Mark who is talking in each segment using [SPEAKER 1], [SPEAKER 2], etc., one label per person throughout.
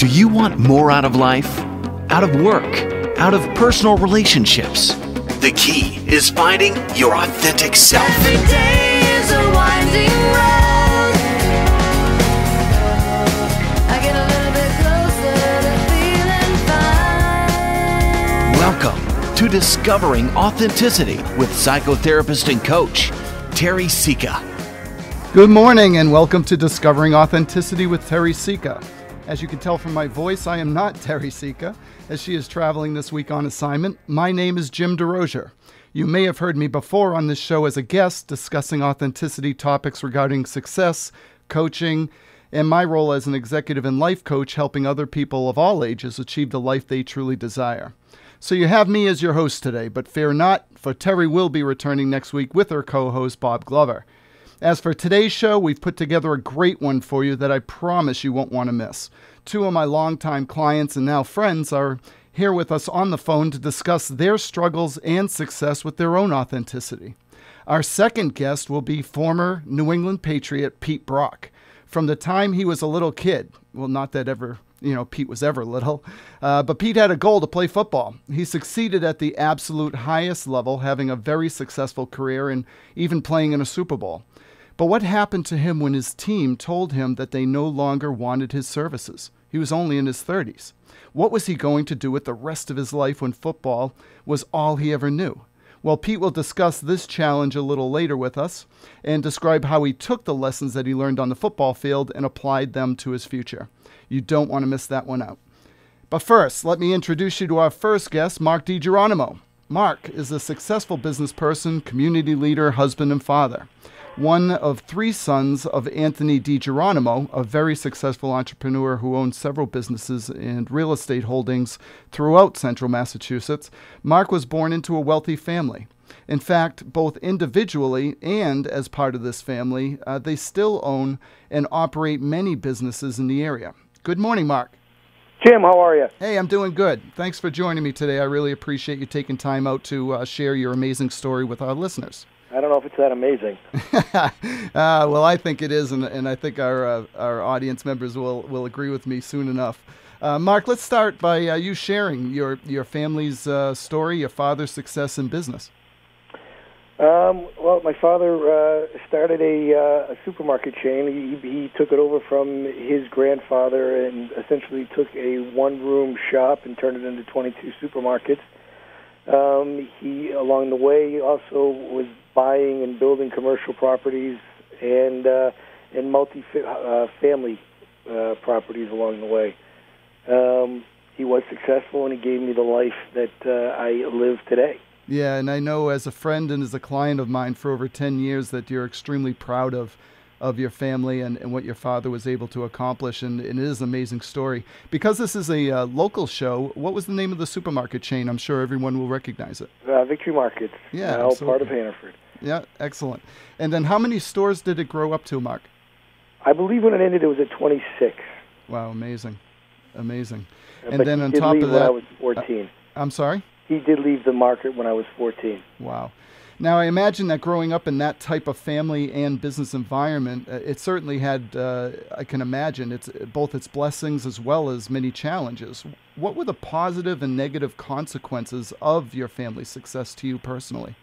[SPEAKER 1] Do you want more out of life? Out of work? Out of personal relationships? The key is finding your authentic self.
[SPEAKER 2] Every day is a winding road. I get a little bit closer to feeling fine.
[SPEAKER 1] Welcome to Discovering Authenticity with psychotherapist and coach, Teri Sica.
[SPEAKER 3] Good morning and welcome to Discovering Authenticity with Teri Sica. As you can tell from my voice, I am not Teri Sica, as she is traveling this week on assignment. My name is James Desrosiers. You may have heard me before on this show as a guest discussing authenticity topics regarding success, coaching, and my role as an executive and life coach helping other people of all ages achieve the life they truly desire. So you have me as your host today, but fear not, for Teri will be returning next week with her co-host Bob Glover. As for today's show, we've put together a great one for you that I promise you won't want to miss. Two of my longtime clients and now friends are here with us on the phone to discuss their struggles and success with their own authenticity. Our second guest will be former New England Patriot Pete Brock. From the time he was a little kid, well, not that ever, Pete was ever little, but Pete had a goal to play football. He succeeded at the absolute highest level, having a very successful career and even playing in a Super Bowl. But what happened to him when his team told him that they no longer wanted his services? He was only in his 30s. What was he going to do with the rest of his life when football was all he ever knew? Well, Pete will discuss this challenge a little later with us and describe how he took the lessons that he learned on the football field and applied them to his future. You don't want to miss that one out. But first, let me introduce you to our first guest, Marc DiGeronimo. Marc is a successful business person, community leader, husband, and father. One of three sons of Anthony DiGeronimo, a very successful entrepreneur who owns several businesses and real estate holdings throughout central Massachusetts, Marc was born into a wealthy family. In fact, both individually and as part of this family, they still own and operate many businesses in the area. Good morning, Marc.
[SPEAKER 4] Jim, how are you?
[SPEAKER 3] Hey, I'm doing good. Thanks for joining me today. I really appreciate you taking time out to share your amazing story with our listeners.
[SPEAKER 4] I don't know if it's that amazing.
[SPEAKER 3] Well, I think it is, and I think our audience members will agree with me soon enough. Marc, let's start by you sharing your family's story, your father's success in business.
[SPEAKER 4] Well, my father started a supermarket chain. He took it over from his grandfather and essentially took a one-room shop and turned it into 22 supermarkets. He, along the way, also was buying and building commercial properties and multi-family properties along the way. He was successful, and he gave me the life that I live today.
[SPEAKER 3] Yeah, and I know as a friend and as a client of mine for over 10 years that you're extremely proud of your family and what your father was able to accomplish, and it is an amazing story. Because this is a local show, what was the name of the supermarket chain? I'm sure everyone will recognize it.
[SPEAKER 4] Victory Markets,
[SPEAKER 3] yeah,
[SPEAKER 4] now part of Hannaford.
[SPEAKER 3] Yeah, excellent. And then how many stores did it grow up to, Marc?
[SPEAKER 4] I believe when it ended, it was at 26.
[SPEAKER 3] Wow, amazing. And
[SPEAKER 4] but
[SPEAKER 3] then
[SPEAKER 4] he
[SPEAKER 3] on
[SPEAKER 4] did
[SPEAKER 3] top
[SPEAKER 4] leave
[SPEAKER 3] of
[SPEAKER 4] when
[SPEAKER 3] that,
[SPEAKER 4] I was 14.
[SPEAKER 3] I'm sorry?
[SPEAKER 4] He did leave the market when I was 14.
[SPEAKER 3] Wow. Now, I imagine that growing up in that type of family and business environment, it certainly had, I can imagine, both its blessings as well as many challenges. What were the positive and negative consequences of your family's success to you personally?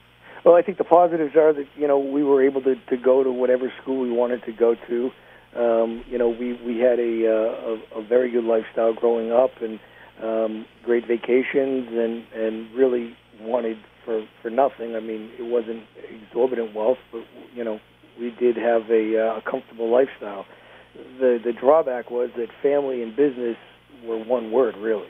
[SPEAKER 4] Well, I think the positives are that, we were able to go to whatever school we wanted to go to. We had a very good lifestyle growing up and great vacations and really wanted for nothing. I mean, it wasn't exorbitant wealth, but, we did have a comfortable lifestyle. The drawback was that family and business were one word, really.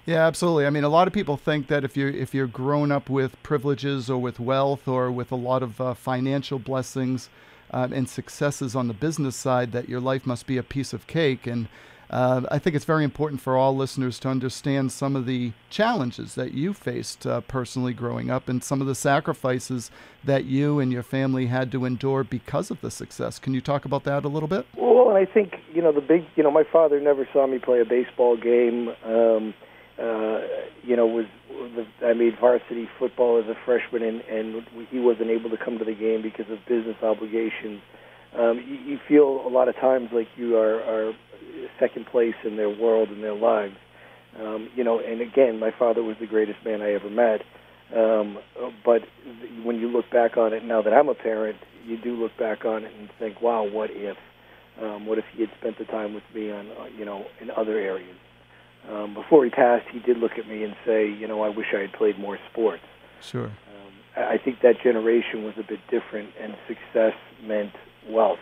[SPEAKER 3] Yeah, absolutely. I mean, a lot of people think that if you're grown up with privileges or with wealth or with a lot of financial blessings and successes on the business side, that your life must be a piece of cake. And I think it's very important for all listeners to understand some of the challenges that you faced personally growing up and some of the sacrifices that you and your family had to endure because of the success. Can you talk about that a little bit?
[SPEAKER 4] Well, and I think, my father never saw me play a baseball game. I made varsity football as a freshman, and he wasn't able to come to the game because of business obligations. you feel a lot of times like you are second place in their world and their lives. And again, my father was the greatest man I ever met. But when you look back on it now that I'm a parent, you do look back on it and think, wow, what if? What if he had spent the time with me on, in other areas? Before he passed, he did look at me and say, I wish I had played more sports.
[SPEAKER 3] Sure.
[SPEAKER 4] I think that generation was a bit different, and success meant wealth.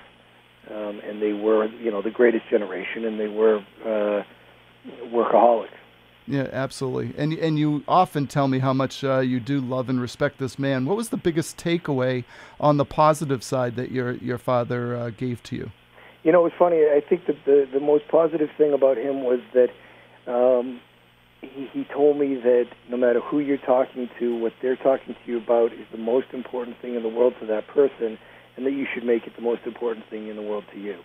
[SPEAKER 4] And they were, the greatest generation, and they were workaholics.
[SPEAKER 3] Yeah, absolutely. And you often tell me how much you do love and respect this man. What was the biggest takeaway on the positive side that your father gave to you?
[SPEAKER 4] It was funny. I think that the most positive thing about him was that he told me that no matter who you're talking to, what they're talking to you about is the most important thing in the world to that person, and that you should make it the most important thing in the world to you.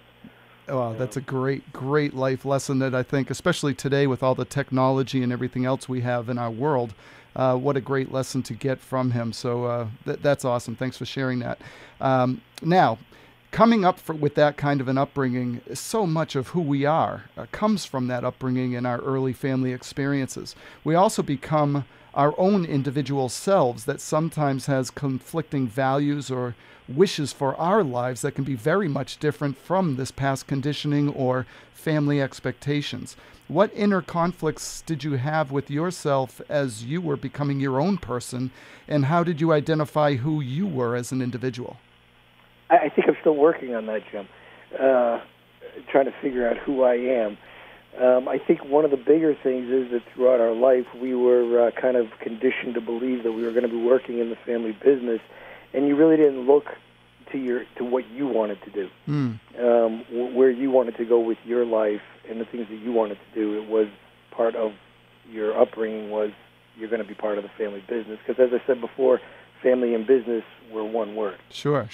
[SPEAKER 3] Oh, that's a great life lesson that I think, especially today with all the technology and everything else we have in our world, what a great lesson to get from him. So that's awesome. Thanks for sharing that. Now, coming up with that kind of an upbringing, so much of who we are comes from that upbringing and our early family experiences. We also become our own individual selves that sometimes has conflicting values or wishes for our lives that can be very much different from this past conditioning or family expectations. What inner conflicts did you have with yourself as you were becoming your own person, and how did you identify who you were as an individual?
[SPEAKER 4] I think I'm still working on that, Jim, trying to figure out who I am. I think one of the bigger things is that throughout our life, we were kind of conditioned to believe that we were going to be working in the family business, and you really didn't look to what you wanted to do, where you wanted to go with your life and the things that you wanted to do. It was part of your upbringing was you're going to be part of the family business, because as I said before, family and business were one word.
[SPEAKER 3] Sure.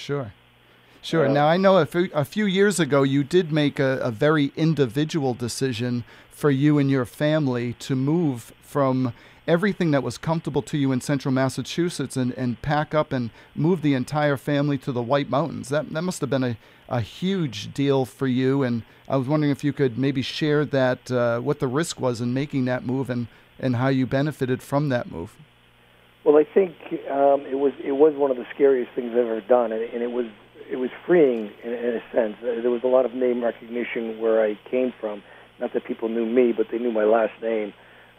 [SPEAKER 3] Now, I know a few years ago you did make a very individual decision for you and your family to move from everything that was comfortable to you in central Massachusetts and pack up and move the entire family to the White Mountains. That must have been a huge deal for you, and I was wondering if you could maybe share that, what the risk was in making that move and how you benefited from that move.
[SPEAKER 4] Well, I think it was one of the scariest things I've ever done, and it was freeing in a sense. There was a lot of name recognition where I came from. Not that people knew me, but they knew my last name.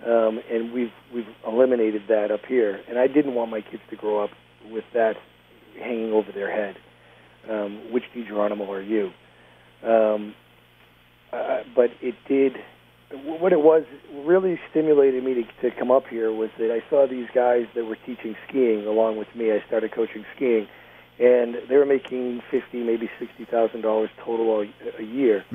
[SPEAKER 4] And we've eliminated that up here. And I didn't want my kids to grow up with that hanging over their head. Which DiGeronimo are you? But it did. What it was really stimulated me to come up here was that I saw these guys that were teaching skiing along with me. I started coaching skiing, and they were making $50,000, maybe $60,000 total a year,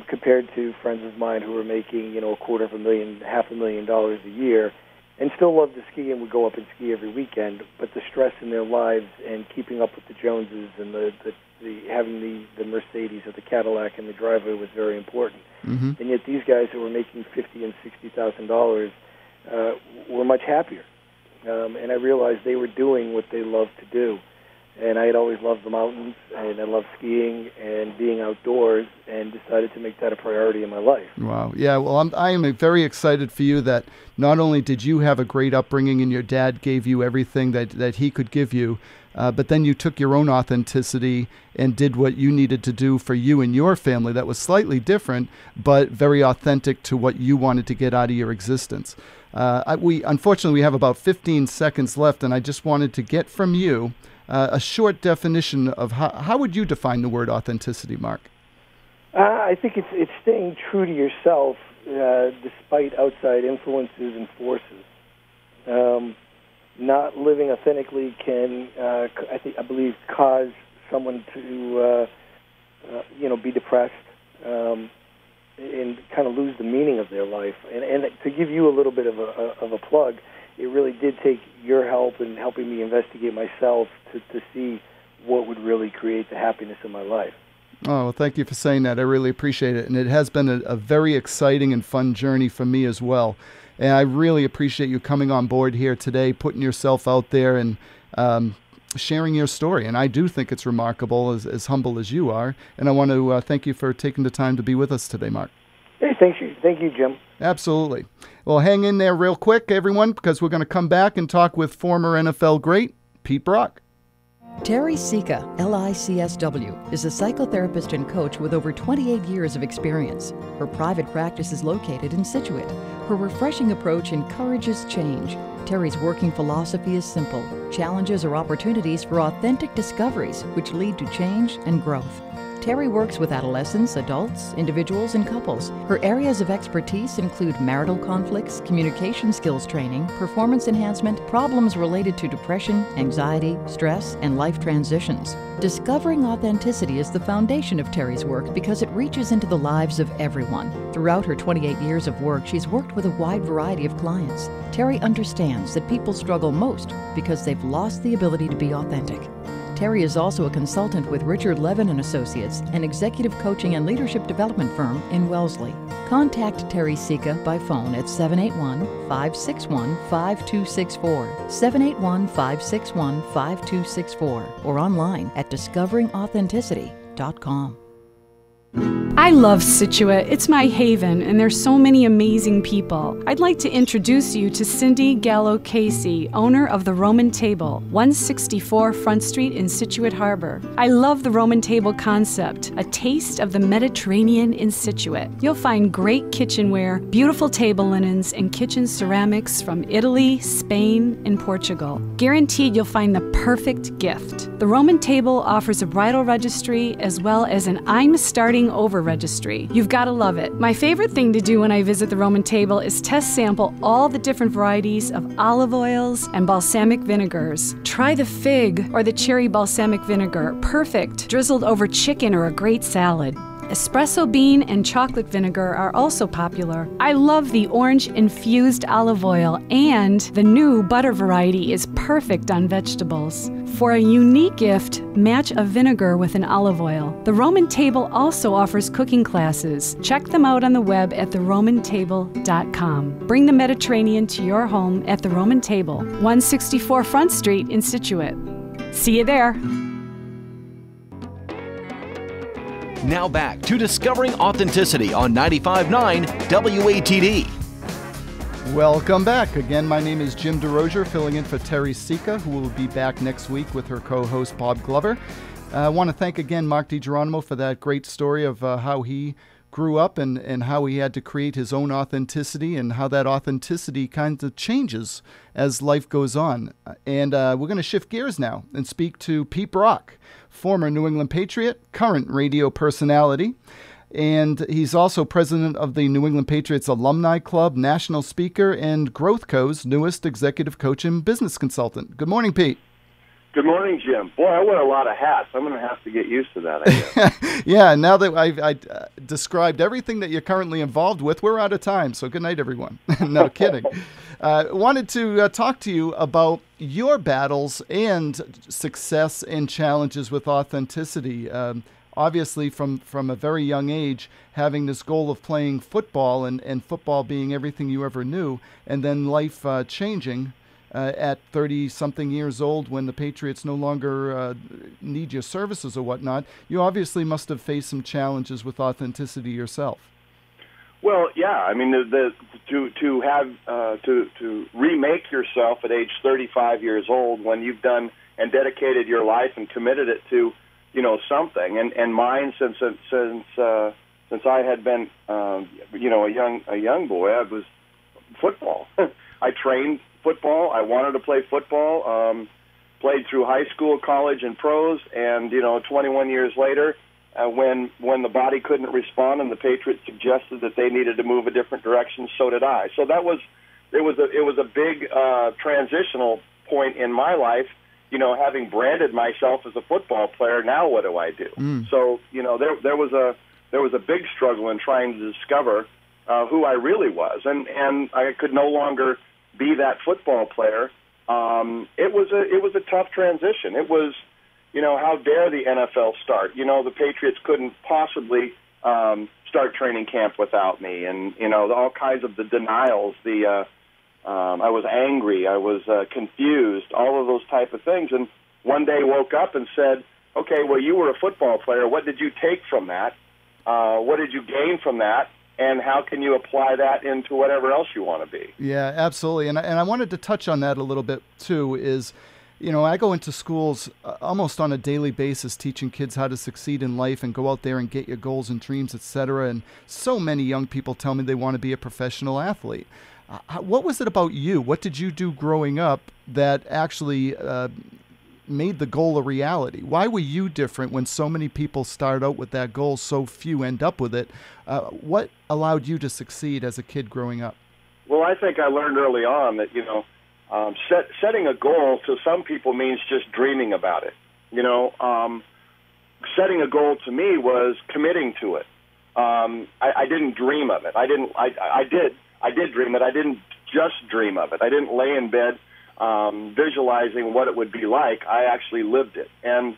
[SPEAKER 4] compared to friends of mine who were making $250,000, $500,000 a year, and still loved to ski and would go up and ski every weekend. But the stress in their lives and keeping up with the Joneses and the having the Mercedes or the Cadillac in the driveway was very important. And yet these guys who were making $50,000 and $60,000 were much happier. And I realized they were doing what they loved to do. And I had always loved the mountains, and I loved skiing and being outdoors, and decided to make that a priority in my life. Wow.
[SPEAKER 3] Yeah, well, I am very excited for you that not only did you have a great upbringing and your dad gave you everything that he could give you, but then you took your own authenticity and did what you needed to do for you and your family that was slightly different, but very authentic to what you wanted to get out of your existence. Unfortunately, we have about 15 seconds left, and I just wanted to get from you a short definition of how would you define the word authenticity, Mark?
[SPEAKER 4] I think it's staying true to yourself despite outside influences and forces. Not living authentically can, I believe, cause someone to, be depressed and kind of lose the meaning of their life. And to give you a little bit of a plug, it really did take your help in helping me investigate myself to see what would really create the happiness in my life.
[SPEAKER 3] Oh, well, thank you for saying that. I really appreciate it. And it has been a very exciting and fun journey for me as well. And I really appreciate you coming on board here today, putting yourself out there and sharing your story. And I do think it's remarkable, as humble as you are. And I want to thank you for taking the time to be with us today, Marc.
[SPEAKER 4] Hey, thank you, Jim.
[SPEAKER 3] Absolutely. Well, hang in there real quick, everyone, because we're going to come back and talk with former NFL great Pete Brock.
[SPEAKER 5] Teri Sica, LICSW, is a psychotherapist and coach with over 28 years of experience. Her private practice is located in Scituate. Her refreshing approach encourages change. Teri's working philosophy is simple. Challenges are opportunities for authentic discoveries which lead to change and growth. Teri works with adolescents, adults, individuals, and couples. Her areas of expertise include marital conflicts, communication skills training, performance enhancement, problems related to depression, anxiety, stress, and life transitions. Discovering authenticity is the foundation of Teri's work because it reaches into the lives of everyone. Throughout her 28 years of work, she's worked with a wide variety of clients. Teri understands that people struggle most because they've lost the ability to be authentic. Teri is also a consultant with Richard Levin & Associates, an executive coaching and leadership development firm in Wellesley. Contact Teri Sica by phone at 781-561-5264, 781-561-5264, or online at discoveringauthenticity.com.
[SPEAKER 6] I love Scituate. It's my haven, and there's so many amazing people. I'd like to introduce you to Cindy Gallo Casey, owner of the Roman Table, 164 Front Street in Scituate Harbor. I love the Roman Table concept, a taste of the Mediterranean in Scituate. You'll find great kitchenware, beautiful table linens, and kitchen ceramics from Italy, Spain, and Portugal. Guaranteed you'll find the perfect gift. The Roman Table offers a bridal registry as well as an I'm Starting Over registry. You've got to love it. My favorite thing to do when I visit the Roman Table is test sample all the different varieties of olive oils and balsamic vinegars. Try the fig or the cherry balsamic vinegar, perfect, drizzled over chicken or a great salad. Espresso bean and chocolate vinegar are also popular. I love the orange-infused olive oil, and the new butter variety is perfect on vegetables. For a unique gift, match a vinegar with an olive oil. The Roman Table also offers cooking classes. Check them out on the web at theromantable.com. Bring the Mediterranean to your home at the Roman Table, 164 Front Street in Scituate. See you there.
[SPEAKER 1] Now back to Discovering Authenticity on 95.9 WATD.
[SPEAKER 3] Welcome back. Again, my name is Jim Desrosiers, filling in for Teri Sica, who will be back next week with her co-host Bob Glover. I want to thank again Marc DiGeronimo for that great story of how he grew up and how he had to create his own authenticity and how that authenticity kind of changes as life goes on. And we're going to shift gears now and speak to Pete Brock, former New England Patriot, current radio personality. And he's also president of the New England Patriots Alumni Club, national speaker, and Growth Co.'s newest executive coach and business consultant. Good morning, Pete.
[SPEAKER 7] Good morning, Jim. Boy, I wear a lot of hats. I'm going to have to get used to that, I guess.
[SPEAKER 3] Yeah, now that I've described everything that you're currently involved with, we're out of time. So good night, everyone. No kidding. Wanted to talk to you about your battles and success and challenges with authenticity. Obviously, from a very young age, having this goal of playing football and football being everything you ever knew, and then life changing at 30-something years old when the Patriots no longer need your services or whatnot, you obviously must have faced some challenges with authenticity yourself.
[SPEAKER 7] Well, yeah. I mean, to remake yourself at age 35 years old when you've done and dedicated your life and committed it to, something. And mine since I had been, a young boy, I was football. I trained football. I wanted to play football. Played through high school, college, and pros. And 21 years later, when the body couldn't respond and the Patriots suggested that they needed to move a different direction, so did I. So it was a big transitional point in my life. Having branded myself as a football player, now what do I do? So there was a big struggle in trying to discover who I really was, and I could no longer be that football player. It was a tough transition. It was, how dare the NFL start? The Patriots couldn't possibly start training camp without me, and all kinds of the denials. I was angry. I was confused. All of those type of things. And one day woke up and said, okay, well, you were a football player. What did you take from that? What did you gain from that? And how can you apply that into whatever else you want to be?
[SPEAKER 3] Yeah, absolutely. And I wanted to touch on that a little bit, too, is, I go into schools almost on a daily basis teaching kids how to succeed in life and go out there and get your goals and dreams, etc. And so many young people tell me they want to be a professional athlete. What was it about you? What did you do growing up that actually made the goal a reality? Why were you different when so many people start out with that goal, so few end up with it? What allowed you to succeed as a kid growing up?
[SPEAKER 7] Well, I think I learned early on that, setting a goal to some people means just dreaming about it. Setting a goal to me was committing to it. I didn't dream of it. I did dream it. I didn't just dream of it. I didn't lay in bed visualizing what it would be like. I actually lived it and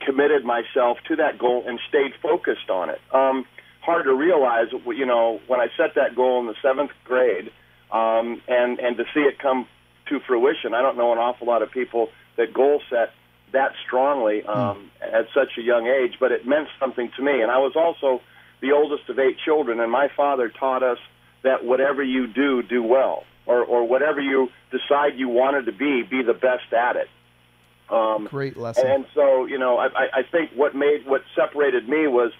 [SPEAKER 7] committed myself to that goal and stayed focused on it. Hard to realize, when I set that goal in the 7th grade and to see it come to fruition. I don't know an awful lot of people that goal set that strongly at such a young age, but it meant something to me. And I was also the oldest of 8 children, and my father taught us that whatever you do, do well. Or whatever you decide you wanted to be the best at it.
[SPEAKER 3] Great lesson.
[SPEAKER 7] And so, I think what separated me was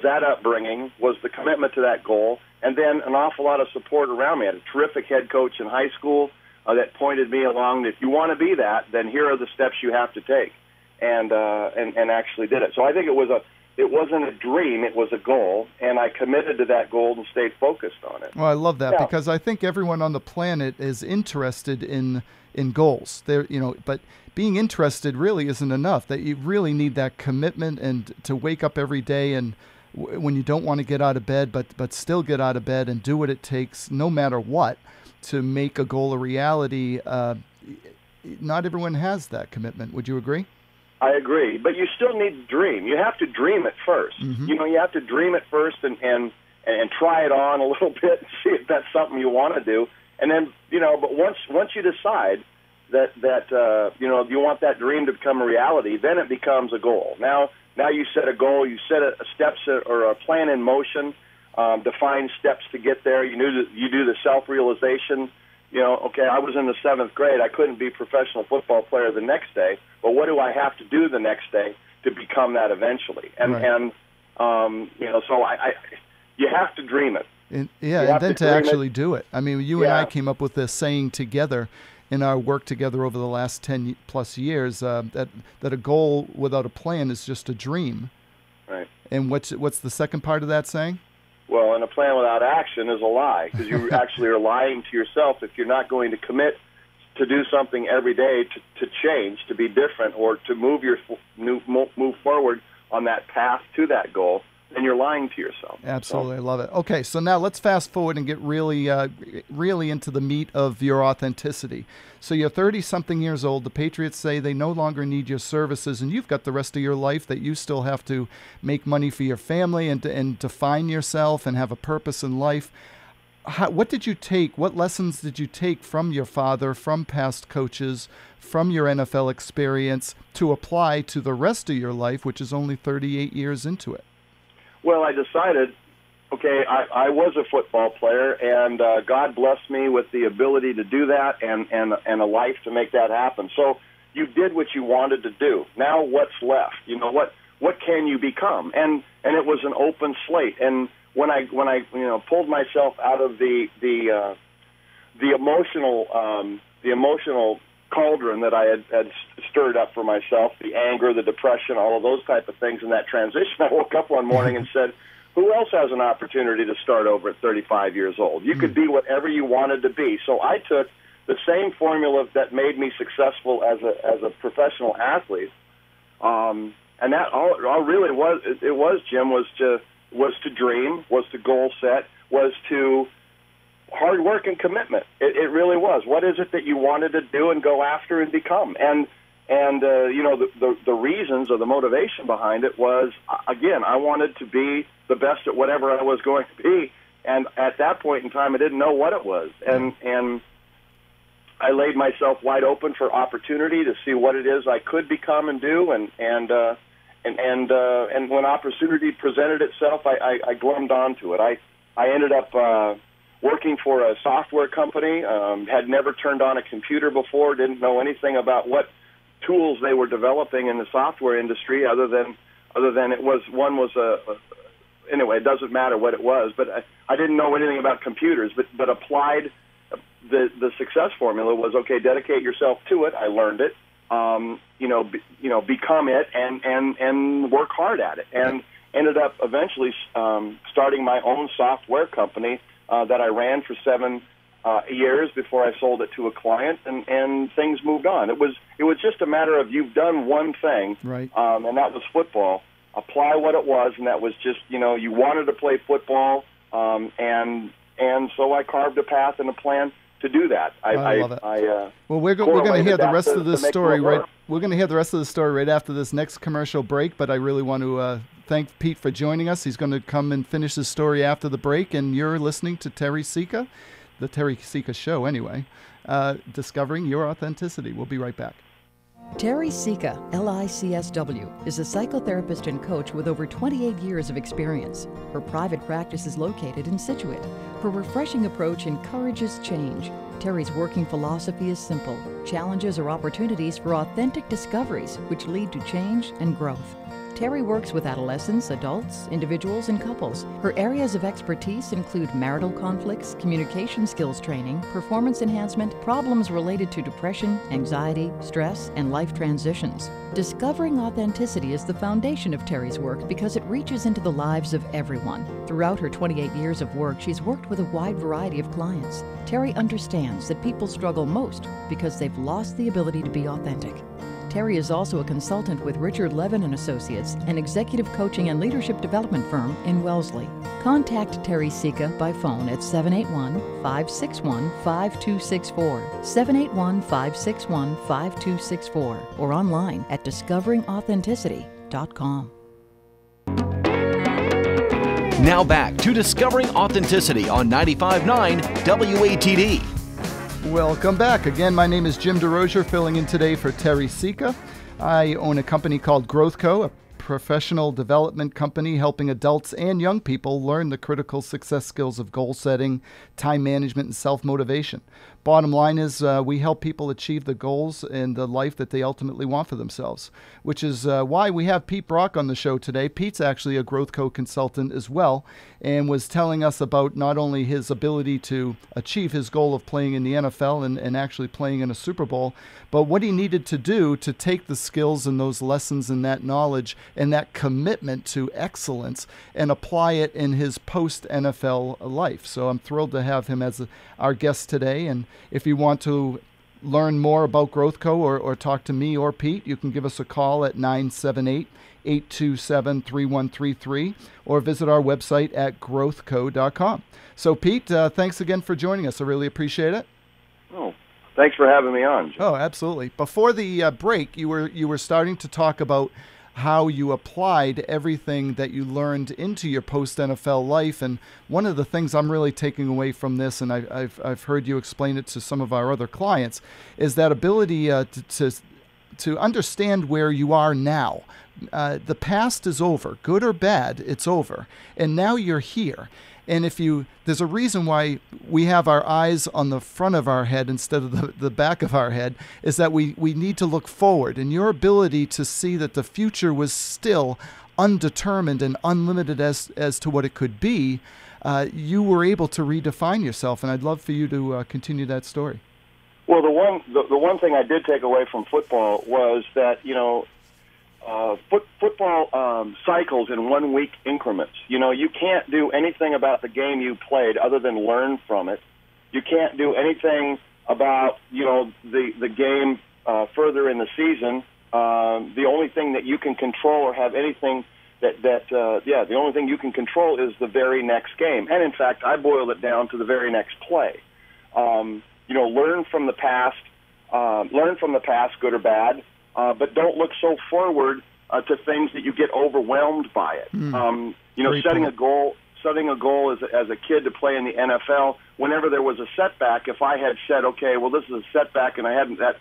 [SPEAKER 7] that upbringing, was the commitment to that goal, and then an awful lot of support around me. I had a terrific head coach in high school that pointed me along. If you want to be that, then here are the steps you have to take, and actually did it. So I think it wasn't a dream, it was a goal, and I committed to that goal and stayed focused on it.
[SPEAKER 3] Well, I love that because I think everyone on the planet is interested in goals. But being interested really isn't enough. That you really need that commitment and to wake up every day and when you don't want to get out of bed, but still get out of bed and do what it takes, no matter what, to make a goal a reality. Not everyone has that commitment. Would you agree?
[SPEAKER 7] I agree, but you still need to dream. You have to dream it first.
[SPEAKER 3] Mm-hmm.
[SPEAKER 7] You have to dream it first and try it on a little bit and see if that's something you want to do. And then, but once you decide that you want that dream to become a reality, then it becomes a goal. Now you set a goal, you set a steps or a plan in motion, define steps to get there. You do the self-realization. Okay, I was in the 7th grade. I couldn't be a professional football player the next day, but what do I have to do the next day to become that eventually? And
[SPEAKER 3] right.
[SPEAKER 7] So you have to dream it.
[SPEAKER 3] And then to actually do it. I mean, you and I came up with this saying together in our work together over the last 10 plus years that a goal without a plan is just a dream.
[SPEAKER 7] Right.
[SPEAKER 3] And what's the second part of that saying?
[SPEAKER 7] Well, and a plan without action is a lie, because you actually are lying to yourself if you're not going to commit to do something every day to change, to be different, or to move forward on that path to that goal. Then you're lying to yourself.
[SPEAKER 3] Absolutely, I love it. Okay, so now let's fast forward and get really into the meat of your authenticity. So you're 30-something years old. The Patriots say they no longer need your services, and you've got the rest of your life that you still have to make money for your family and define yourself and have a purpose in life. What did you take? What lessons did you take from your father, from past coaches, from your NFL experience to apply to the rest of your life, which is only 38 years into it?
[SPEAKER 7] Well, I decided, okay, I was a football player, and God blessed me with the ability to do that and a life to make that happen. So you did what you wanted to do. Now what's left? What can you become? And it was an open slate. And when I pulled myself out of the emotional cauldron that I had stirred up for myself, the anger, the depression, all of those type of things in that transition, I woke up one morning and said, who else has an opportunity to start over at 35 years old? You could be whatever you wanted to be. So I took the same formula that made me successful as a professional athlete, and that all really was, Jim, was to dream, was to goal set, was to hard work and commitment. It really was. What is it that you wanted to do and go after and become? And the reasons or the motivation behind it was, again, I wanted to be the best at whatever I was going to be. And at that point in time, I didn't know what it was. And I laid myself wide open for opportunity to see what it is I could become and do, and when opportunity presented itself, I glommed onto it. I ended up working for a software company. Had never turned on a computer before. Didn't know anything about what tools they were developing in the software industry, other than it was anyway. It doesn't matter what it was, but I didn't know anything about computers. But applied the success formula was, okay, dedicate yourself to it. I learned it. Become it and work hard at it, and ended up eventually starting my own software company that I ran for 7 years before I sold it to a client, and things moved on. It was just a matter of, you've done one thing,
[SPEAKER 3] right?
[SPEAKER 7] And that was football. Apply what it was, and that was just, you wanted to play football, and so I carved a path and a plan to do that.
[SPEAKER 3] I love it. Well, we're going to hear the rest of the story right. We're going to hear the rest of the story right after this next commercial break. But I really want to thank Pete for joining us. He's going to come and finish his story after the break. And you're listening to Teri Sica, the Teri Sica Show, anyway. Discovering your authenticity. We'll be right back.
[SPEAKER 5] Teri Sica, LICSW, is a psychotherapist and coach with over 28 years of experience. Her private practice is located in Scituate. Her refreshing approach encourages change. Teri's working philosophy is simple. Challenges are opportunities for authentic discoveries, which lead to change and growth. Teri works with adolescents, adults, individuals, and couples. Her areas of expertise include marital conflicts, communication skills training, performance enhancement, problems related to depression, anxiety, stress, and life transitions. Discovering authenticity is the foundation of Teri's work because it reaches into the lives of everyone. Throughout her 28 years of work, she's worked with a wide variety of clients. Teri understands that people struggle most because they've lost the ability to be authentic. Teri is also a consultant with Richard Levin & Associates, an executive coaching and leadership development firm in Wellesley. Contact Teri Sica by phone at 781-561-5264, 781-561-5264, or online at discoveringauthenticity.com.
[SPEAKER 1] Now back to Discovering Authenticity on 95.9 WATD.
[SPEAKER 3] Welcome back. Again, my name is Jim DeRosier, filling in today for Teri Sica. I own a company called Growth Co., a professional development company helping adults and young people learn the critical success skills of goal setting, time management, and self-motivation. Bottom line is we help people achieve the goals and the life that they ultimately want for themselves, which is why we have Pete Brock on the show today. Pete's actually a Growth Co. consultant as well, and was telling us about not only his ability to achieve his goal of playing in the NFL and actually playing in a Super Bowl, but what he needed to do to take the skills and those lessons and that knowledge and that commitment to excellence and apply it in his post-NFL life. So I'm thrilled to have him as our guest today. And if you want to learn more about Growth Co. or talk to me or Pete, you can give us a call at 978-827-3133 or visit our website at growthco.com. So Pete, thanks again for joining us. I really appreciate it.
[SPEAKER 7] Oh, thanks for having me on, Jim.
[SPEAKER 3] Oh, absolutely. Before the break, you were starting to talk about how you applied everything that you learned into your post-NFL life. And one of the things I'm really taking away from this, and I've heard you explain it to some of our other clients, is that ability to understand where you are now. The past is over, good or bad, it's over. And now you're here. And there's a reason why we have our eyes on the front of our head instead of the back of our head, is that we need to look forward. And your ability to see that the future was still undetermined and unlimited as to what it could be, you were able to redefine yourself. And I'd love for you to continue that story.
[SPEAKER 7] Well, the one thing I did take away from football was that, football cycles in 1 week increments. You can't do anything about the game you played other than learn from it. You can't do anything about, the game further in the season. The only thing that you can control or have anything the only thing you can control is the very next game. And in fact, I boiled it down to the very next play. Learn from the past, good or bad. But don't look so forward to things that you get overwhelmed by it. Setting a goal setting a goal as a kid to play in the NFL, whenever there was a setback, if I had said, okay, well, this is a setback, and I hadn't that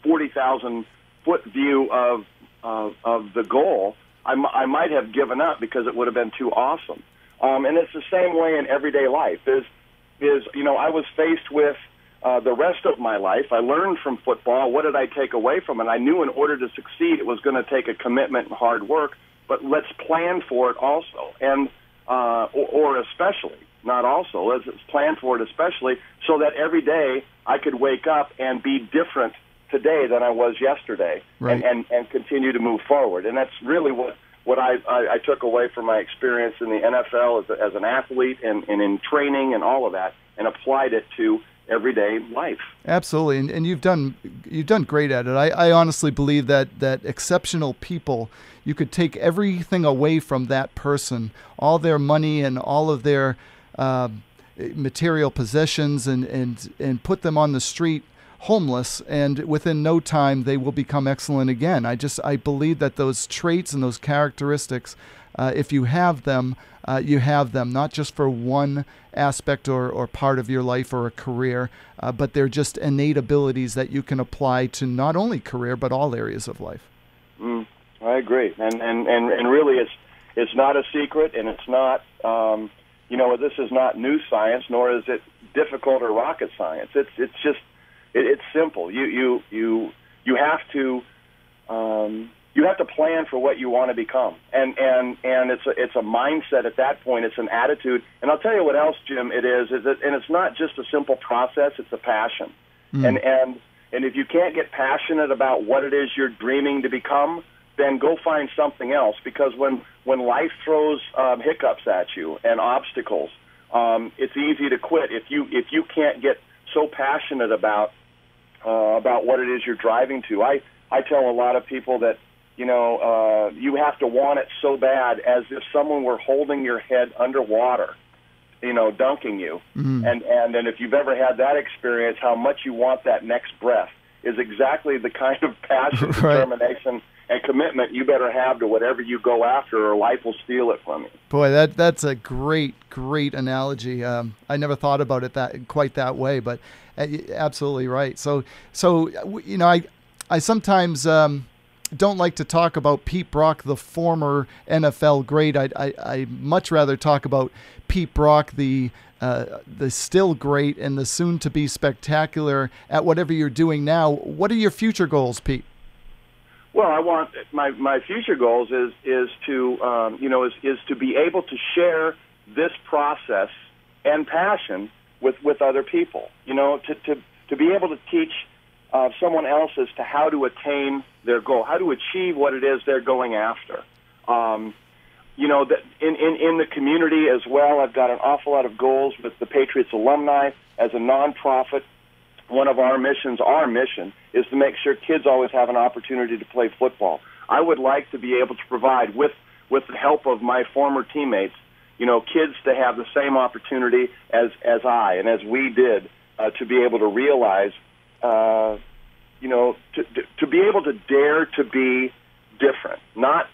[SPEAKER 7] 40,000-foot view of the goal, I might have given up because it would have been too awesome. And it's the same way in everyday life. I was faced with the rest of my life. I learned from football. What did I take away from it? I knew in order to succeed, it was going to take a commitment and hard work, but let's plan for it also, and or especially, not also. Let's plan for it especially, so that every day I could wake up and be different today than I was yesterday,
[SPEAKER 3] right.
[SPEAKER 7] and continue to move forward. And that's really what I took away from my experience in the NFL as an athlete and in training and all of that, and applied it to everyday life.
[SPEAKER 3] Absolutely, and you've done great at it. I honestly believe that exceptional people, you could take everything away from that person, all their money and all of their material possessions, and put them on the street homeless, and within no time they will become excellent again. I believe that those traits and those characteristics, if you have them, not just for one aspect or part of your life or a career, but they're just innate abilities that you can apply to not only career but all areas of life.
[SPEAKER 7] I agree, and really, it's not a secret, and it's not this is not new science, nor is it difficult or rocket science. It's simple. You have to plan for what you want to become, and it's a mindset at that point. It's an attitude, and I'll tell you what else, Jim. And it's not just a simple process. It's a passion, and if you can't get passionate about what it is you're dreaming to become, then go find something else. Because when life throws hiccups at you and obstacles, it's easy to quit if you can't get so passionate about what it is you're driving to. I tell a lot of people that you have to want it so bad, as if someone were holding your head underwater, dunking you. And if you've ever had that experience, how much you want that next breath is exactly the kind of passion,
[SPEAKER 3] right.
[SPEAKER 7] determination, and commitment you better have to whatever you go after, or life will steal it from you. Boy,
[SPEAKER 3] that's a great analogy. I never thought about it quite that way, but absolutely right. So I sometimes don't like to talk about Pete Brock, the former NFL great. I much rather talk about Pete Brock, the still great and the soon-to-be spectacular at whatever you're doing now. What are your future goals, Pete?
[SPEAKER 7] Well, I want my future goals is to be able to share this process and passion with other people. To be able to teach someone else as to how to attain their goal, how to achieve what it is they're going after. That in the community as well, I've got an awful lot of goals with the Patriots alumni as a nonprofit. One of our mission is to make sure kids always have an opportunity to play football. I would like to be able to provide, with the help of my former teammates, kids to have the same opportunity as I and as we did, to be able to realize, to be able to dare to be different, not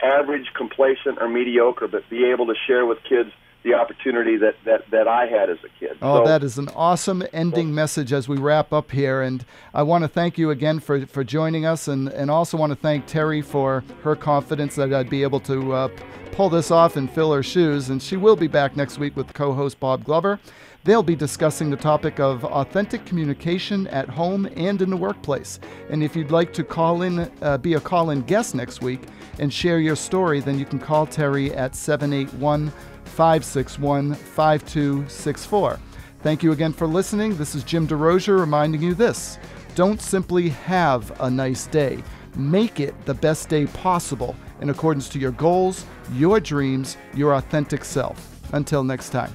[SPEAKER 7] average, complacent, or mediocre, but be able to share with kids the opportunity that I had as a kid.
[SPEAKER 3] Oh, so, that is an awesome ending message as we wrap up here. And I want to thank you again for joining us, and also want to thank Teri for her confidence that I'd be able to pull this off and fill her shoes. And she will be back next week with co-host Bob Glover. They'll be discussing the topic of authentic communication at home and in the workplace. And if you'd like to call in, be a call-in guest next week and share your story, then you can call Teri at 781-561-5264. Thank you again for listening. This is Jim DeRosier reminding you this: don't simply have a nice day. Make it the best day possible in accordance to your goals, your dreams, your authentic self. Until next time.